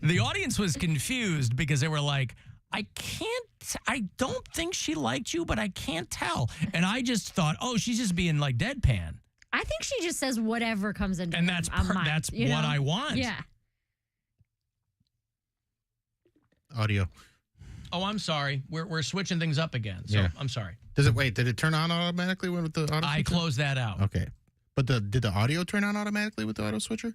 The audience was confused because they were like, I don't think she liked you, but I can't tell. And I just thought, oh, she's just being like deadpan. I think she just says whatever comes into And that's what I want. Yeah. Audio. Oh, I'm sorry. We're switching things up again. So I'm sorry. Did it turn on automatically with the auto switcher? I closed that out. Okay. But did the audio turn on automatically with the auto switcher?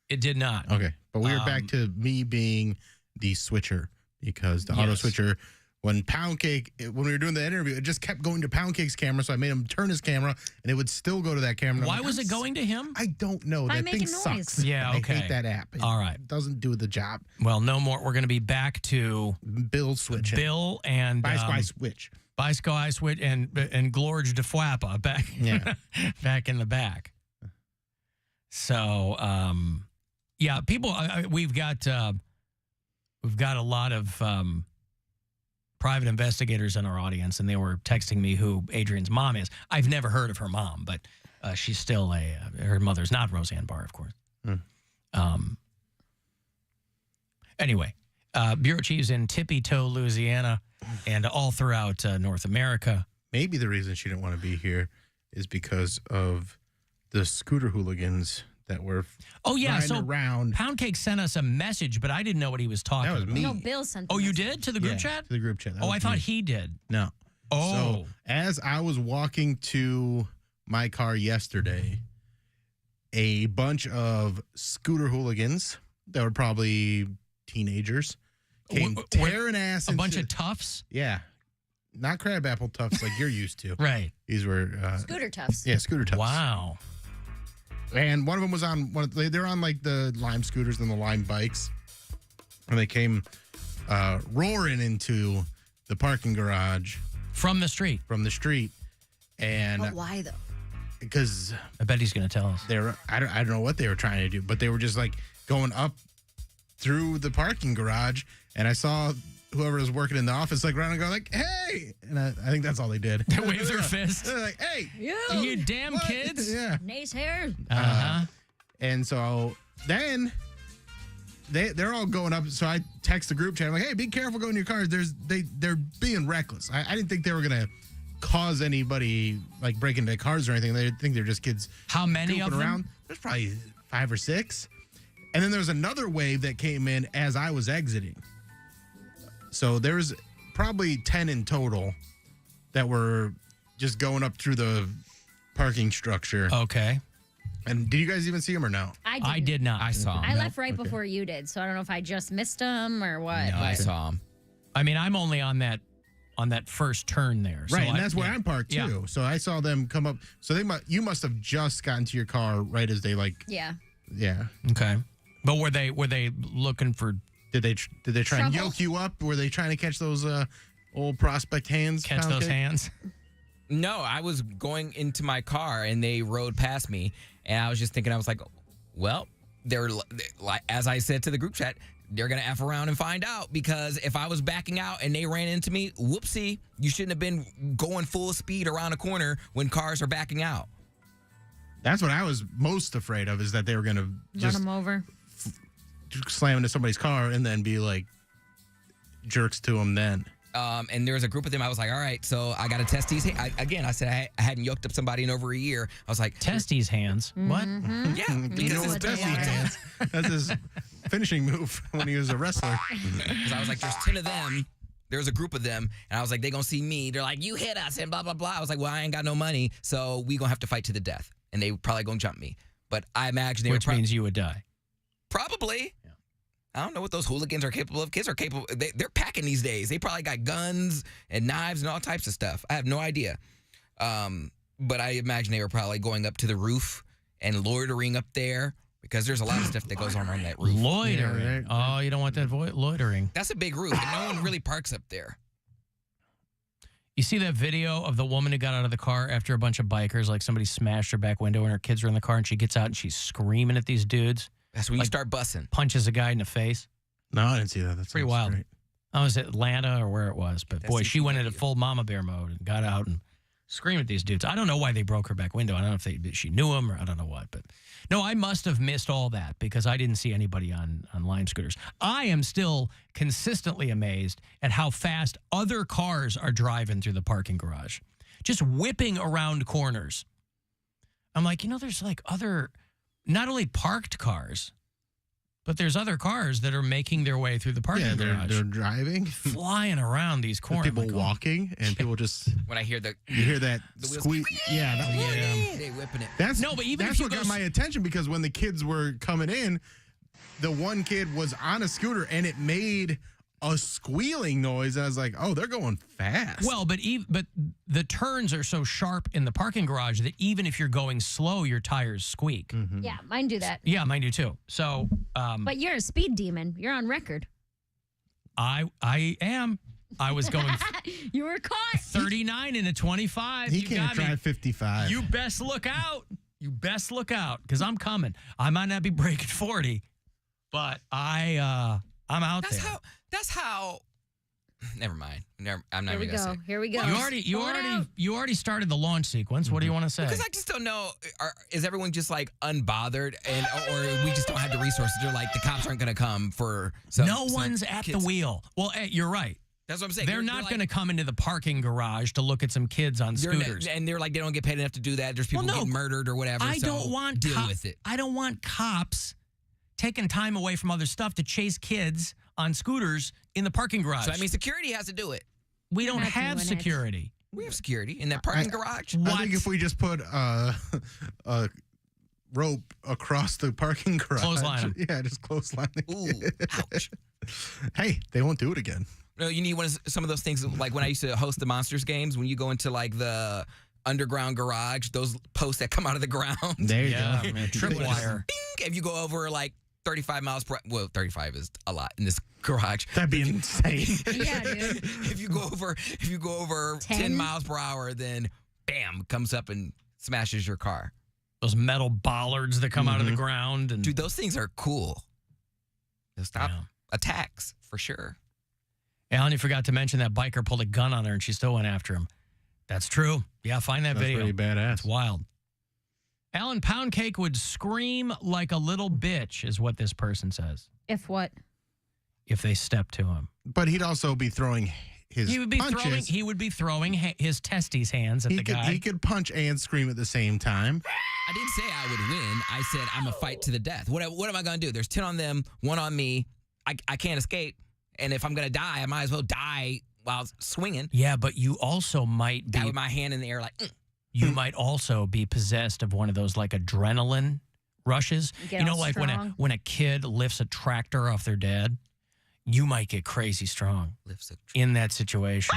It did not. Okay. But we were back to me being the switcher because the auto switcher, when we were doing the interview, it just kept going to Poundcake's camera. So I made him turn his camera and it would still go to that camera. Why was it going to him? I don't know. That thing sucks. Yeah, okay. I hate that app. All right. It doesn't do the job. Well, no more. We're going to be back to Bill switching. Bill and By Sky Switch. By Sky Switch and Glorge de Fwappa back in the back. So, people, we've got a lot of private investigators in our audience, and they were texting me who Adrian's mom is. I've never heard of her mom, but she's still her mother's not Roseanne Barr, of course. Anyway, bureau chiefs in Tippy Toe, Louisiana, and all throughout North America. Maybe the reason she didn't want to be here is because of the scooter hooligans that were around. Poundcake sent us a message, but I didn't know what he was talking about. That was me. No, Bill sent you did? To the group chat? To the group chat. I thought he did. No. Oh. So as I was walking to my car yesterday, a bunch of scooter hooligans that were probably teenagers came tearing ass. A bunch of toughs? Yeah. Not crabapple toughs like you're used to. Right. These were... scooter toughs. Yeah, scooter toughs. Wow. And one of them was on they're on like the Lime scooters and the Lime bikes. And they came roaring into the parking garage. From the street. And but why though? Because I bet he's going to tell us. I don't know what they were trying to do, but they were just like going up through the parking garage, and I saw whoever was working in the office like around and go like, "Hey!" And I think that's all they did. They waved their fist. They're like, "Hey, you damn kids!" Yeah. Nice hair. And so then they're all going up. So I text the group chat. I'm like, "Hey, be careful going in your cars. They're being reckless." I didn't think they were gonna cause anybody like break into cars or anything. They think they're just kids. How many of them? Around. There's probably 5 or 6. And then there's another wave that came in as I was exiting. So there's probably 10 in total that were just going up through the parking structure. Okay. And did you guys even see them or no? I did not. I saw them. I left right before you did, so I don't know if I just missed them or what. No, I saw them. I mean, I'm only on that first turn there. Right, so and that's where I'm parked too. Yeah. So I saw them come up. So you must have just gotten to your car right as they Yeah. Yeah. Okay. But were they looking for? Did they try and Trouble? yoke you up? Were they trying to catch those old prospect hands? Catch those hands? No, I was going into my car and they rode past me, and I was just thinking, I was like, well, they're like, as I said to the group chat, they're gonna F around and find out, because if I was backing out and they ran into me, whoopsie, you shouldn't have been going full speed around a corner when cars are backing out. That's what I was most afraid of, is that they were gonna Run just them over. slam into somebody's car and then be like jerks to them then. And there was a group of them. I was like, all right, so I got to test these. I said I hadn't yoked up somebody in over a year. I was like, test these hands. What? Yeah. You know what that's hands. That's his finishing move when he was a wrestler. Because I was like, there's 10 of them. There's a group of them. And I was like, they going to see me. They're like, you hit us and blah, blah, blah. I was like, well, I ain't got no money, so we going to have to fight to the death. And they probably going to jump me. But I imagine they Which means you would die. Probably. Yeah. I don't know what those hooligans are capable of. Kids are capable. They're packing these days. They probably got guns and knives and all types of stuff. I have no idea. But I imagine they were probably going up to the roof and loitering up there, because there's a lot of stuff that goes on that roof. Loitering. Yeah, right. Oh, you don't want that loitering. That's a big roof, and no one really parks up there. You see that video of the woman who got out of the car after a bunch of bikers, like somebody smashed her back window and her kids are in the car, and she gets out and she's screaming at these dudes. That's when you start bussing. Punches a guy in the face. No, I didn't see that. That's pretty wild. Great. I was at Atlanta or where it was, but boy, she went into full mama bear mode and got out and scream at these dudes. I don't know why they broke her back window. I don't know if she knew him or I don't know what. But no, I must have missed all that because I didn't see anybody on Lime scooters. I am still consistently amazed at how fast other cars are driving through the parking garage, just whipping around corners. I'm like, there's like other, not only parked cars, but there's other cars that are making their way through the parking garage. They're driving. Flying around these corners. People walking and people just... When I hear you hear that squeak. Yeah. They whipping it. That's if what got my attention because when the kids were coming in, the one kid was on a scooter and it made a squealing noise. And I was like, oh, they're going fast. Well, but the turns are so sharp in the parking garage that even if you're going slow, your tires squeak. Mm-hmm. Yeah, mine do that. Yeah, mine do too. So, but you're a speed demon. You're on record. I am. I was going. You were caught. 39 in a 25. He You can't got me. drive 55. You best look out. You best look out because I'm coming. I might not be breaking 40, but I'm out there. That's how. Never mind. I'm not even gonna say. Here we go. You already started the launch sequence. What do you want to say? Because I just don't know. Is everyone just like unbothered, or we just don't have the resources? They're like the cops aren't gonna come for. No one's at the wheel. Well, you're right. That's what I'm saying. They're not going to come into the parking garage to look at some kids on scooters. And they're like, they don't get paid enough to do that. There's people getting murdered or whatever. I don't want deal with it. I don't want cops taking time away from other stuff to chase kids on scooters in the parking garage. So I mean, security has to do it. We don't have security. We have security in that parking garage. I think if we just put a rope across the parking garage. Clothesline 'em. Yeah, just clothesline. Ooh, ouch. Hey, they won't do it again. No, you need some of those things like when I used to host the Monsters games, when you go into like the underground garage, those posts that come out of the ground. There you go. Man, tripwire. If you go over like 35 miles per well, 35 is a lot in this garage. That'd be insane. Yeah, dude. If you go over 10 miles per hour, then bam, comes up and smashes your car. Those metal bollards that come out of the ground. And dude, those things are cool. They'll stop attacks for sure. Alan, you forgot to mention that biker pulled a gun on her and she still went after him. That's true. Yeah, find that video. That's pretty badass. It's wild. Alan, Poundcake would scream like a little bitch, is what this person says. If what? If they step to him. But he'd also be throwing his punches. He would be throwing his testes hands at the guy. He could punch and scream at the same time. I didn't say I would win. I said I'm a fight to the death. What am I going to do? There's 10 on them, 1 on me. I can't escape. And if I'm going to die, I might as well die while swinging. Yeah, but you also might be... Die with my hand in the air like... You might also be possessed of one of those like adrenaline rushes. You know, like when a kid lifts a tractor off their dad, you might get crazy strong in that situation.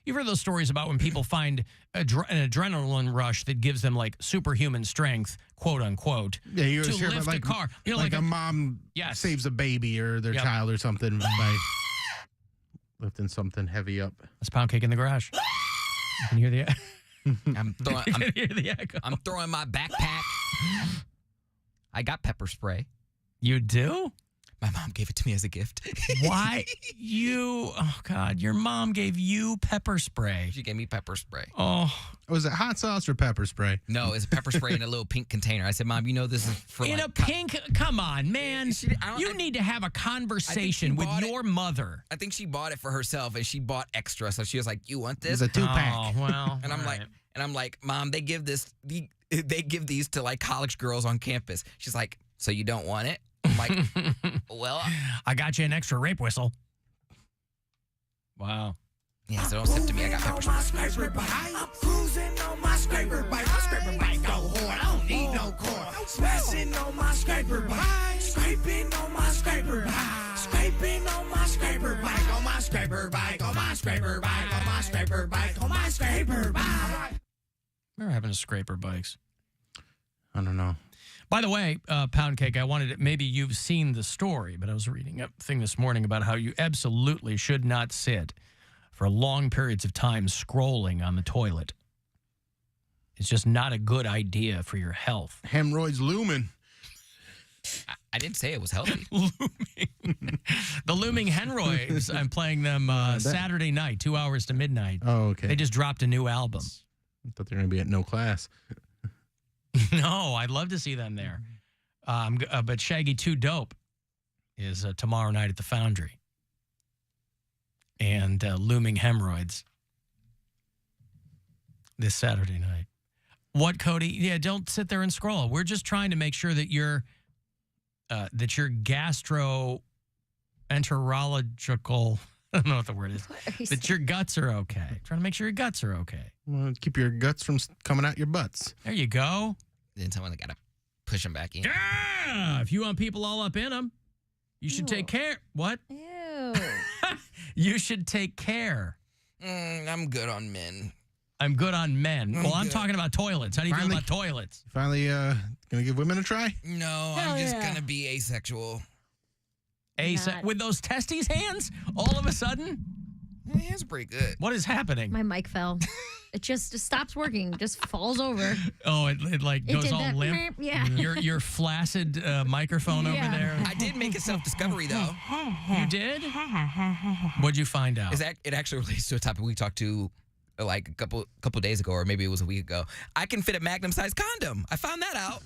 You've heard those stories about when people find an adrenaline rush that gives them like superhuman strength, quote unquote, to lift a car. You know, like a mom saves a baby or their child or something by lifting something heavy up. That's Poundcake in the garage. You can hear the... I'm throwing my backpack. I got pepper spray. You do? My mom gave it to me as a gift. Why? Oh, God. Your mom gave you pepper spray. She gave me pepper spray. Oh. Was it hot sauce or pepper spray? No, it's pepper spray in a little pink container. I said, Mom, you know this is for in a pink... Come on, man. You need to have a conversation with your mother. I think she bought it for herself, and she bought extra. So she was like, you want this? It's a 2-pack. Oh, well. And I'm like, Mom, they give these to like college girls on campus. She's like, so you don't want it? I'm like, well, I got you an extra rape whistle. Wow. Yeah, so don't step to me. I got pepper spray. I'm cruising on my scraper bike. My scraper bike go hard. I don't need no cord. Smashing on my scraper bike. Scraping on my scraper bike. Scraping on my scraper bike. On my scraper bike. On my scraper bike. On my scraper bike. On my scraper bike. Remember having a scraper bikes? I don't know. By the way, Poundcake, maybe you've seen the story, but I was reading a thing this morning about how you absolutely should not sit for long periods of time scrolling on the toilet. It's just not a good idea for your health. Hemorrhoids looming. I didn't say it was healthy. The Looming Henroids. I'm playing them Saturday night, 2 hours to midnight. Oh, okay. They just dropped a new album. I thought they were going to be at no class. No, I'd love to see them there. But Shaggy 2 Dope is tomorrow night at the Foundry. And Looming Hemorrhoids this Saturday night. What, Cody? Yeah, don't sit there and scroll. We're just trying to make sure that your gastroenterological, I don't know what the word is, that your guts are okay. Trying to make sure your guts are okay. Well, keep your guts from coming out your butts. There you go. Then someone got to push them back in. Yeah! If you want people all up in them, you should take care. What? Ew. You should take care. I'm good on men. I'm good on men. I'm talking about toilets. How do you feel about toilets? Finally, gonna give women a try? No, I'm just gonna be asexual. With those testes hands, all of a sudden? My hands are pretty good. What is happening? My mic fell. It just stops working. Just falls over. Oh, it like goes all that. limp? Yeah. Your flaccid microphone over there? I did make a self-discovery, though. You did? What'd you find out? It actually relates to a topic we talked to like a couple days ago, or maybe it was a week ago. I can fit a Magnum-sized condom. I found that out.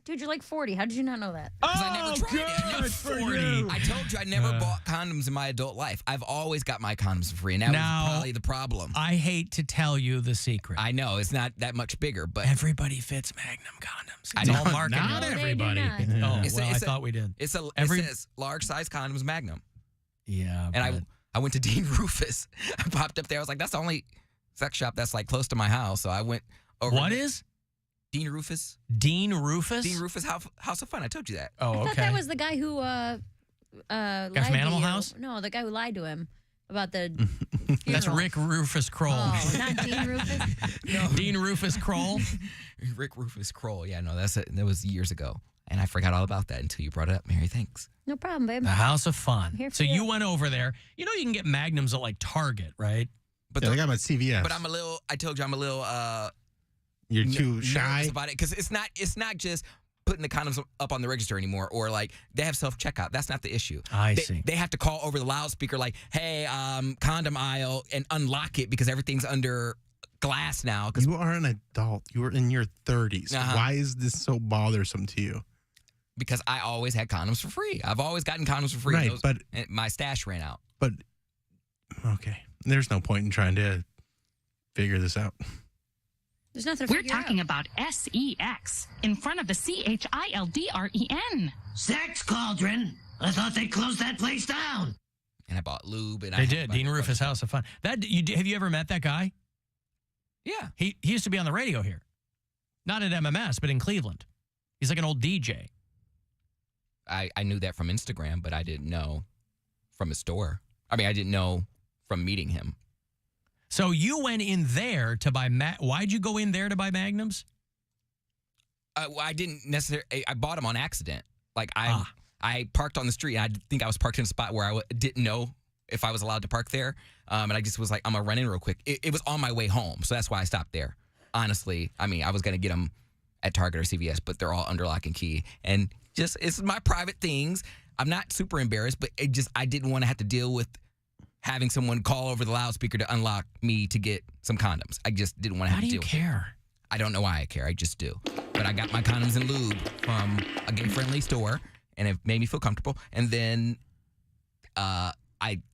Dude, you're like 40. How did you not know that? Because I never tried it. I never 40. I told you I never bought condoms in my adult life. I've always got my condoms for free, and that was probably the problem. I hate to tell you the secret. I know it's not that much bigger, but everybody fits Magnum condoms. I know. All marketing. Not everybody. Oh, I thought we did. It says large-size condoms Magnum. Yeah, and I went to Dean Rufus. I popped up there. I was like, that's the only sex shop that's like close to my house. So I went over. What is? Dean Rufus. Dean Rufus? Dean Rufus House of Fun. I told you that. Oh, okay. I thought that was the guy who Guy lied from to Animal you. House? No, the guy who lied to him about the That's funeral. Rick Rufus Kroll. Oh, not Dean Rufus? No. Dean Rufus Kroll? Rick Rufus Kroll. Yeah, no, that was years ago. And I forgot all about that until you brought it up, Mary. Thanks. No problem, babe. The House of Fun. Here for So you you. went over there. You know you can get Magnums at like Target, right? But Yeah, they got them at CVS. But I told you I'm a little You're too nervous shy about it because it's not just putting the condoms up on the register anymore, or like they have self-checkout. That's not the issue. I see. They have to call over the loudspeaker like, hey, condom aisle, and unlock it because everything's under glass now. You are an adult. You are in your 30s. Uh-huh. Why is this so bothersome to you? Because I always had condoms for free. I've always gotten condoms for free. Right, but and my stash ran out. But okay, there's no point in trying to figure this out. There's nothing to We're figure talking out. about SEX in front of the CHILDREN. Sex Cauldron? I thought they closed that place down. And I bought lube. And They did. Dean Rufus House of Fun. Have you ever met that guy? Yeah. He used to be on the radio here. Not at MMS, but in Cleveland. He's like an old DJ. I knew that from Instagram, but I didn't know from his store. I mean, I didn't know from meeting him. So you went in there to buy why'd you go in there to buy Magnums? I didn't necessarily. I bought them on accident. Like I parked on the street. And I think I was parked in a spot where I didn't know if I was allowed to park there. And I just was like, I'm gonna run in real quick. It was on my way home, so that's why I stopped there. Honestly, I mean, I was gonna get them at Target or CVS, but they're all under lock and key. And just it's my private things. I'm not super embarrassed, but I didn't want to have to deal with having someone call over the loudspeaker to unlock me to get some condoms. I just didn't want to have to deal with it. Why do you care? I don't know why I care. I just do. But I got my condoms and lube from a gay-friendly store, and it made me feel comfortable. And then I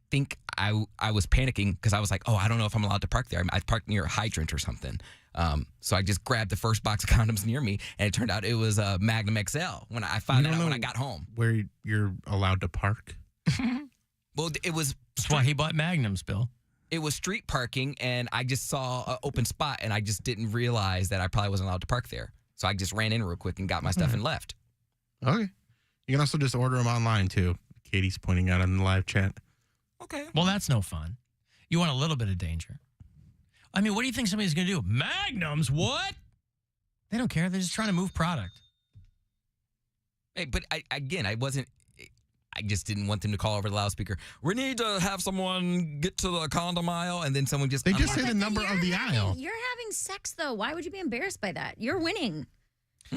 think I was panicking because I was like, oh, I don't know if I'm allowed to park there. I parked near a hydrant or something. So I just grabbed the first box of condoms near me, and it turned out it was a Magnum XL when I found that out when I got home. Where you're allowed to park? Well, it was... That's why he bought Magnums, Bill. It was street parking, and I just saw an open spot, and I just didn't realize that I probably wasn't allowed to park there. So I just ran in real quick and got my stuff and left. Okay. You can also just order them online, too. Katie's pointing out in the live chat. Okay. Well, that's no fun. You want a little bit of danger. I mean, what do you think somebody's going to do? Magnums? What? They don't care. They're just trying to move product. Hey, but I just didn't want them to call over the loudspeaker. We need to have someone get to the condom aisle, and then someone just... They just say But the number of the aisle. You're having sex, though. Why would you be embarrassed by that? You're winning.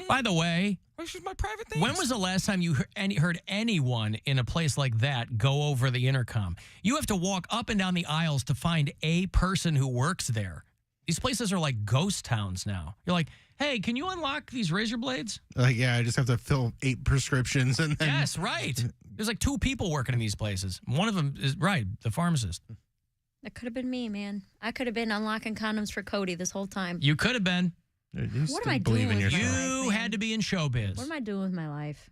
By the way, This is my private thing. when was the last time you heard anyone in a place like that go over the intercom? You have to walk up and down the aisles to find a person who works there. These places are like ghost towns now. You're like, hey, can you unlock these razor blades? Like, yeah, I just have to fill 8 prescriptions and then. Yes, right. There's like 2 people working in these places. One of them is, right, the pharmacist. That could have been me, man. I could have been unlocking condoms for Cody this whole time. You could have been. What am I doing with my You life, man? had to be in showbiz. What am I doing with my life?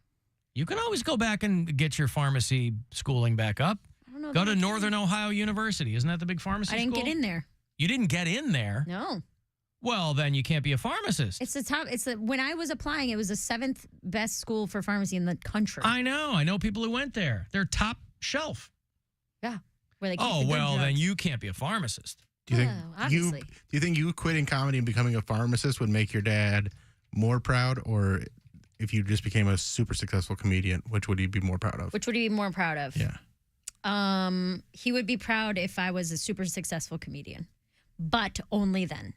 You can always go back and get your pharmacy schooling back up. I don't know. Go if to I can. Northern Ohio University. Isn't that the big pharmacy I didn't school? get in there. You didn't get in there? No. Well, then you can't be a pharmacist. It's the top. When I was applying, it was the 7th best school for pharmacy in the country. I know. I know people who went there. They're top shelf. Yeah. Where they keep Oh, the good well, then drugs. you can't be a pharmacist. Do you think Well, obviously. do you think you quitting comedy and becoming a pharmacist would make your dad more proud, or if you just became a super successful comedian, which would he be more proud of? Which would he be more proud of? Yeah. He would be proud if I was a super successful comedian, but only then.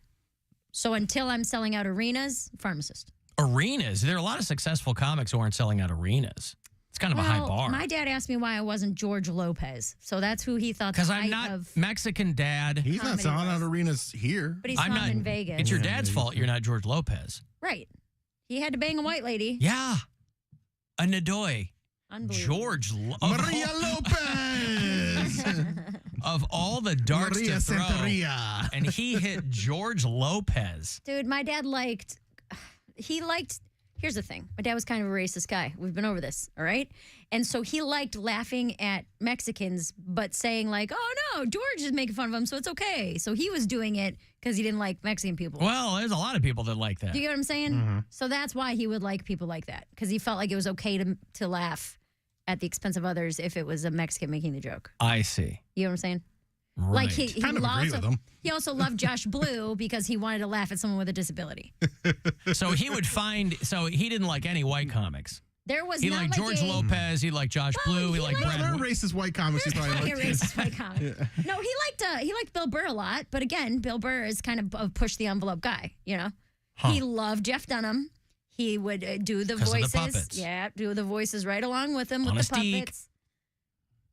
So until I'm selling out arenas, pharmacist. Arenas. There are a lot of successful comics who aren't selling out arenas. It's kind of a high bar. My dad asked me why I wasn't George Lopez. So that's who he thought the Because I'm height not of. Mexican dad. He's not Comedy selling was. out arenas here. But he's I'm from not in Vegas. It's your Yeah, dad's Vegas. fault you're not George Lopez. Right. He had to bang a white lady. Yeah. A Nadoy. Unbelievable. George Maria Lopez. of all the darts Maria to throw. Santoria. And he hit George Lopez. Dude, my dad here's the thing. My dad was kind of a racist guy. We've been over this, all right? And so he liked laughing at Mexicans, but saying like, oh no, George is making fun of him, so it's okay. So he was doing it because he didn't like Mexican people. Well, there's a lot of people that like that. Do you get what I'm saying? Mm-hmm. So that's why he would like people like that, because he felt like it was okay to laugh at the expense of others if it was a Mexican making the joke. I see. You know what I'm saying? Right. Like he Kind of agree also, with him. he also loved Josh Blue because he wanted to laugh at someone with a disability. So he would find, so he didn't like any white comics. There was He not liked like George a, Lopez. He liked Josh Well, Blue. He he liked liked- Brad There are Wood. racist white comics he probably Probably a liked. racist white comic. No, he liked Bill Burr a lot, but again, Bill Burr is kind of a push the envelope guy. You know, he loved Jeff Dunham. He would do the 'Cause of the voices. puppets. Yeah, do the voices right along with him On with a the steak. puppets.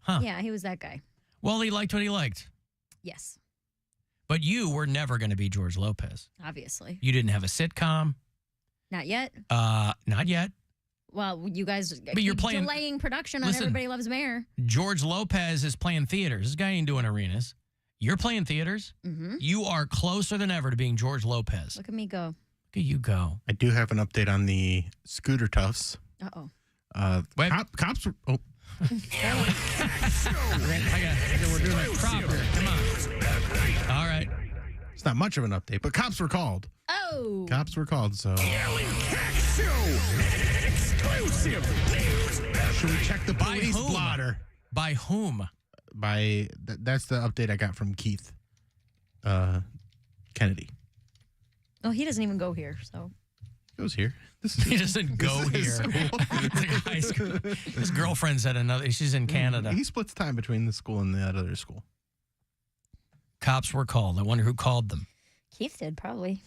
Huh. Yeah, he was that guy. Well, he liked what he liked. Yes, But you were never going to be George Lopez. obviously. You didn't have a sitcom. Not yet. Not yet. Well, you guys you're keep playing- delaying production on Listen. Everybody Loves Mayor. George Lopez is playing theaters. This guy ain't doing arenas. You're playing theaters. Mm-hmm. You are closer than ever to being George Lopez. Look at me go. Look at you go. I do have an update on the scooter toughs. Uh-oh. Wait. Cops were. Oh, We're doing a crop here. Come on. All right. it's not much of an update, but cops were called. Oh. Cops were called, so. Should we check the By police whom? blotter? By whom? That's the update I got from Keith Kennedy. Oh, he doesn't even go here, so. Goes here. This He doesn't go this here. is school. It's like a high school. His girlfriend's at another. She's in Canada. He splits time between the school and the other school. Cops were called. I wonder who called them. Keith did, probably.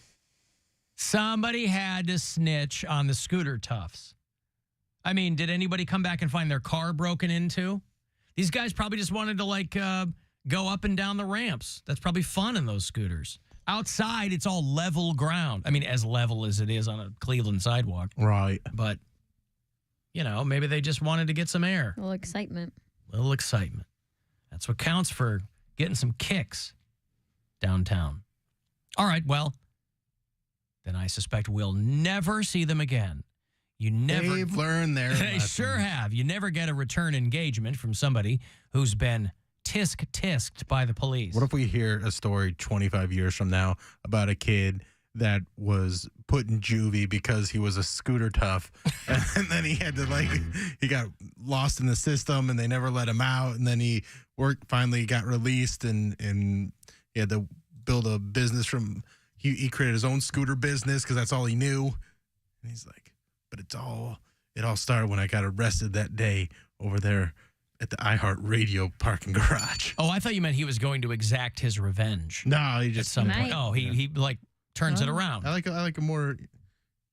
Somebody had to snitch on the scooter toughs. I mean, did anybody come back and find their car broken into? These guys probably just wanted to go up and down the ramps. That's probably fun in those scooters. Outside, it's all level ground. I mean, as level as it is on a Cleveland sidewalk. Right. But, maybe they just wanted to get some air. A little excitement. Little excitement. That's what counts for getting some kicks downtown. All right, well, then I suspect we'll never see them again. You never. They've learned their They lesson. sure have. You never get a return engagement from somebody who's been tisked by the police. What if we hear a story 25 years from now about a kid that was put in juvie because he was a scooter tough and then he had to he got lost in the system and they never let him out, and then he finally got released and he had to build a business from he created his own scooter business because that's all he knew, and he's like, but it all started when I got arrested that day over there at the iHeartRadio parking garage. Oh, I thought you meant he was going to exact his revenge No, he at just some Right. point. Oh, he turns it around. I like a more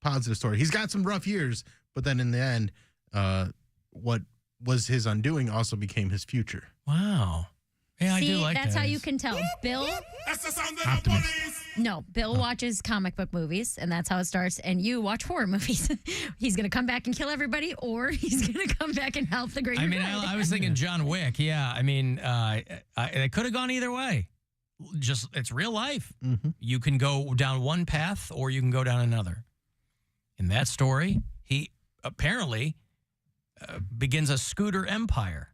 positive story. He's got some rough years, but then in the end, what was his undoing also became his future. Wow. Yeah, See, I do like that. that's how you can tell. Bill, That's the sound of the police. no, Bill watches comic book movies, and that's how it starts. And you watch horror movies. He's going to come back and kill everybody, or he's going to come back and help the greater I mean, good. I was thinking John Wick. Yeah, I mean, it could have gone either way. Just it's real life. Mm-hmm. You can go down one path, or you can go down another. In that story, he apparently begins a scooter empire.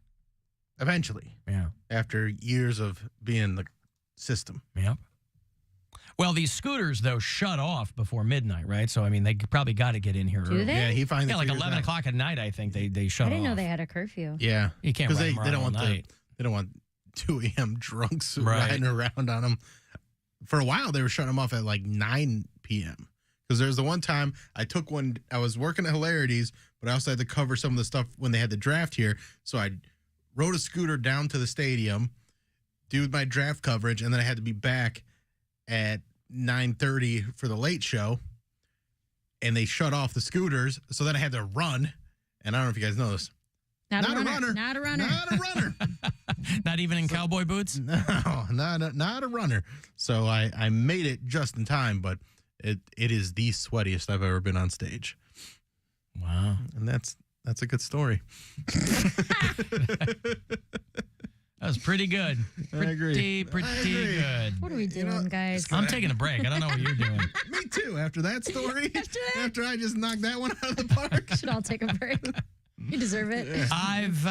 Eventually, Yeah. after years of being in the system. Yep. Well, these scooters, though, shut off before midnight, right? So, I mean, they probably got to get in here Do early. they? Yeah, he finally Yeah, like figures 11 out. o'clock at night, I think they shut off. I didn't know they had a curfew. Yeah, You can't because ride they them don't around all want night. they don't want 2 a.m. drunks Right. riding around on them. For a while, they were shutting them off at like 9 p.m. Because there's the one time I took one. I was working at Hilarities, but I also had to cover some of the stuff when they had the draft here. So I rode a scooter down to the stadium, do my draft coverage, and then I had to be back at 9:30 for the late show. And they shut off the scooters, so then I had to run. And I don't know if you guys know this. Not, Not a a runner. runner. Not a runner. Not a runner. Not even in cowboy boots? No, not a runner. So I made it just in time, but it is the sweatiest I've ever been on stage. Wow. And that's a good story. That was pretty good. I agree. Pretty I agree. good. What are we doing, guys? I'm taking a break. I don't know what you're doing. Me too. After that story, After that? after I just knocked that one out of the park. Should all take a break. You deserve it. I've